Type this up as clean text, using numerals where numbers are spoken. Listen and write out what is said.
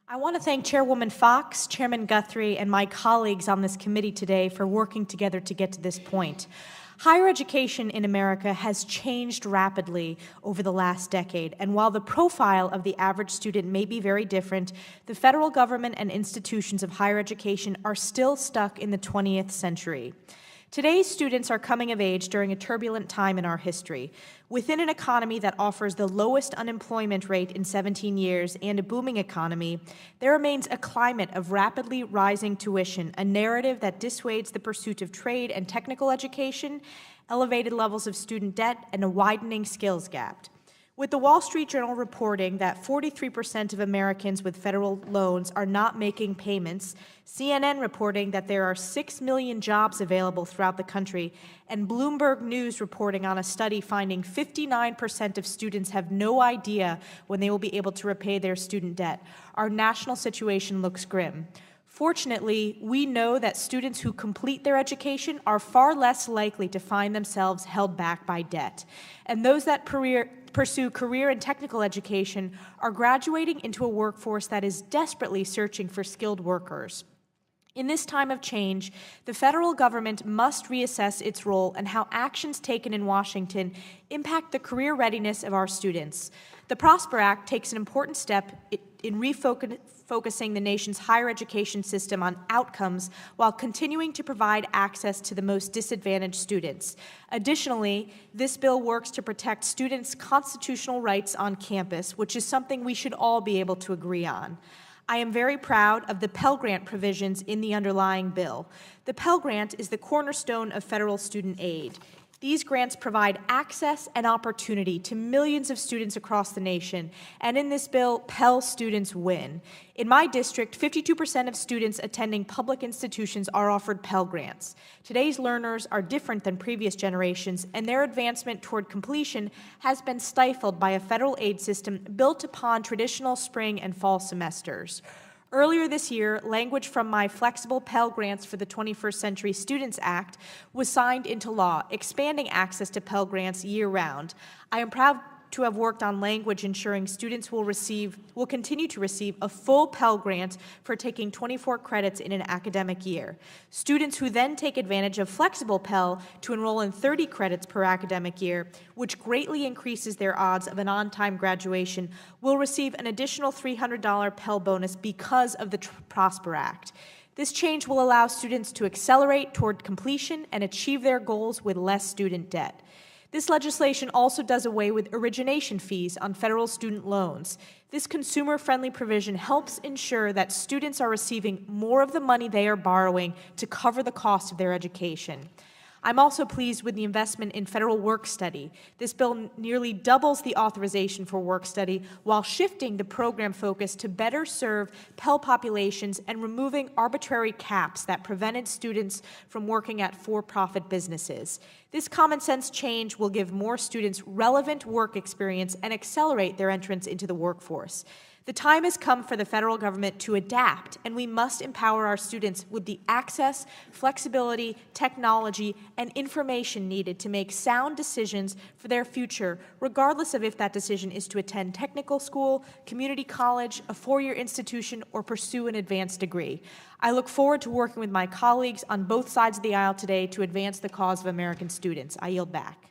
I want to thank Chairwoman Fox, Chairman Guthrie, and my colleagues on this committee today for working together to get to this point. Higher education in America has changed rapidly over the last decade, and while the profile of the average student may be very different, the federal government and institutions of higher education are still stuck in the 20th century. Today's students are coming of age during a turbulent time in our history. Within an economy that offers the lowest unemployment rate in 17 years and a booming economy, there remains a climate of rapidly rising tuition, a narrative that dissuades the pursuit of trade and technical education, elevated levels of student debt, and a widening skills gap. With the Wall Street Journal reporting that 43% of Americans with federal loans are not making payments, CNN reporting that there are 6 million jobs available throughout the country, and Bloomberg News reporting on a study finding 59% of students have no idea when they will be able to repay their student debt, our national situation looks grim. Fortunately, we know that students who complete their education are far less likely to find themselves held back by debt, and those that pursue career and technical education are graduating into a workforce that is desperately searching for skilled workers. In this time of change, the federal government must reassess its role and how actions taken in Washington impact the career readiness of our students. The PROSPER Act takes an important step in refocusing the nation's higher education system on outcomes while continuing to provide access to the most disadvantaged students. Additionally, this bill works to protect students' constitutional rights on campus, which is something we should all be able to agree on. I am very proud of the Pell Grant provisions in the underlying bill. The Pell Grant is the cornerstone of federal student aid. These grants provide access and opportunity to millions of students across the nation, and in this bill, Pell students win. In my district, 52% of students attending public institutions are offered Pell Grants. Today's learners are different than previous generations, and their advancement toward completion has been stifled by a federal aid system built upon traditional spring and fall semesters. Earlier this year, language from my Flexible Pell Grants for the 21st Century Students Act was signed into law, expanding access to Pell Grants year-round. I am proud to have worked on language ensuring students will continue to receive a full Pell Grant for taking 24 credits in an academic year. Students who then take advantage of flexible Pell to enroll in 30 credits per academic year, which greatly increases their odds of an on-time graduation, will receive an additional $300 Pell bonus because of the PROSPER Act. This change will allow students to accelerate toward completion and achieve their goals with less student debt. This legislation also does away with origination fees on federal student loans. This consumer-friendly provision helps ensure that students are receiving more of the money they are borrowing to cover the cost of their education. I'm also pleased with the investment in federal work study. This bill nearly doubles the authorization for work study while shifting the program focus to better serve Pell populations and removing arbitrary caps that prevented students from working at for-profit businesses. This common sense change will give more students relevant work experience and accelerate their entrance into the workforce. The time has come for the federal government to adapt, and we must empower our students with the access, flexibility, technology, and information needed to make sound decisions for their future, regardless of if that decision is to attend technical school, community college, a four-year institution, or pursue an advanced degree. I look forward to working with my colleagues on both sides of the aisle today to advance the cause of American students. I yield back.